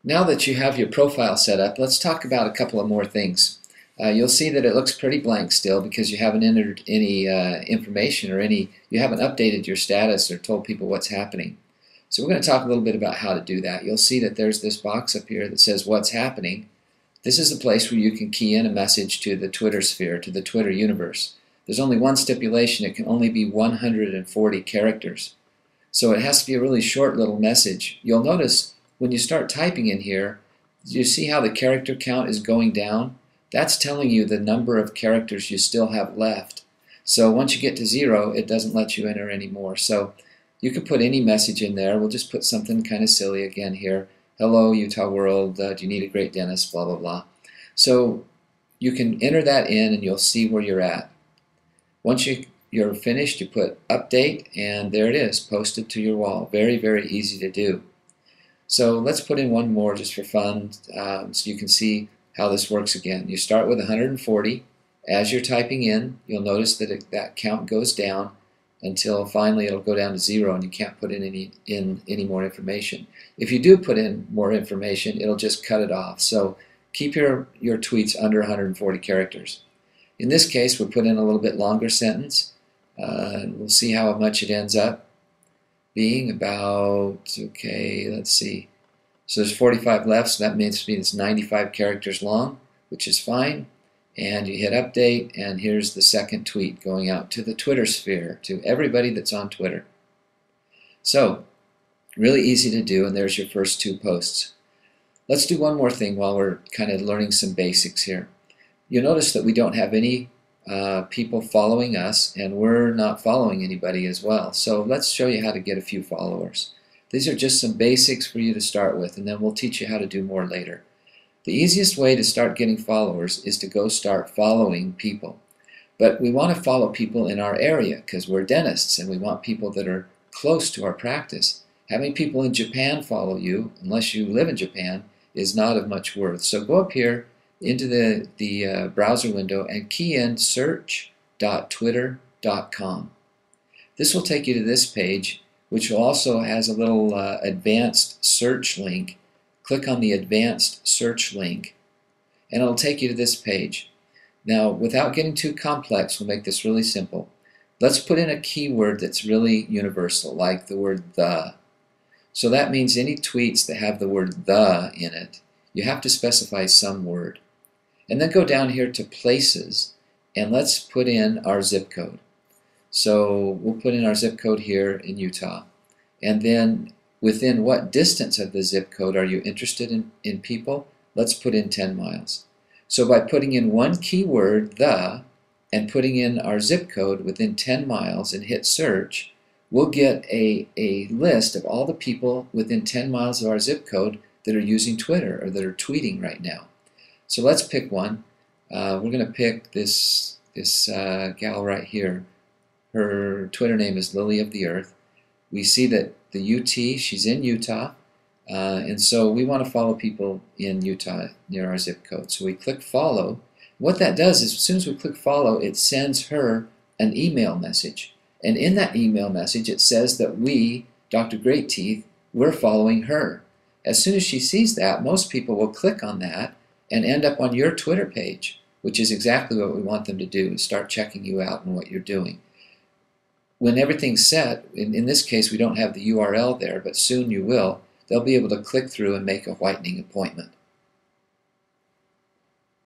Now that you have your profile set up, let's talk about a couple of more things. You'll see that it looks pretty blank still because you haven't entered any information or you haven't updated your status or told people what's happening. So we're going to talk a little bit about how to do that. You'll see that there's this box up here that says what's happening. This is the place where you can key in a message to the Twitter sphere, to the Twitter universe. There's only one stipulation. It can only be 140 characters. So it has to be a really short little message. You'll notice when you start typing in here, you see how the character count is going down? That's telling you the number of characters you still have left. So once you get to 0, it doesn't let you enter anymore. So you can put any message in there. We'll just put something kind of silly again here. Hello, Utah world. Do you need a great dentist? Blah, blah, blah. So you can enter that in and you'll see where you're at. Once you're finished, you put update, and there it is, posted to your wall. Very, very easy to do. So let's put in one more just for fun so you can see how this works again. You start with 140. As you're typing in, you'll notice that that count goes down until finally it'll go down to 0 and you can't put in any more information. If you do put in more information, it'll just cut it off. So keep your tweets under 140 characters. In this case, we'll put in a little bit longer sentence. We'll see how much it ends up being about, okay, let's see. So there's 45 left, so that means it's 95 characters long, which is fine. And you hit update, and here's the second tweet going out to the Twitter sphere, to everybody that's on Twitter. So, really easy to do, and there's your first 2 posts. Let's do one more thing while we're kind of learning some basics here. You'll notice that we don't have any people following us, and we're not following anybody as well. So let's show you how to get a few followers. These are just some basics for you to start with, and then we'll teach you how to do more later. The easiest way to start getting followers is to go start following people. But we want to follow people in our area because we're dentists and we want people that are close to our practice. Having people in Japan follow you, unless you live in Japan, is not of much worth. So go up here into the browser window and key in search.twitter.com. This will take you to this page, which also has a little advanced search link. Click on the advanced search link and it'll take you to this page. Now, without getting too complex, we'll make this really simple. Let's put in a keyword that's really universal, like the word the. So that means any tweets that have the word the in it, you have to specify some word. And then go down here to places and let's put in our zip code. So we'll put in our zip code here in Utah. And then within what distance of the zip code are you interested in people? Let's put in 10 miles. So by putting in one keyword, the, and putting in our zip code within 10 miles and hit search, we'll get a list of all the people within 10 miles of our zip code that are using Twitter or that are tweeting right now. So let's pick one. We're going to pick this gal right here. Her Twitter name is Lily of the Earth. We see that the UT, she's in Utah, and so we want to follow people in Utah near our zip code. So we click follow. What that does is as soon as we click follow, it sends her an email message. And in that email message, it says that we, Dr. Great Teeth, we're following her. As soon as she sees that, most people will click on that and end up on your Twitter page, which is exactly what we want them to do, is start checking you out and what you're doing. When everything's set, in this case we don't have the URL there, but soon you will, they'll be able to click through and make a whitening appointment.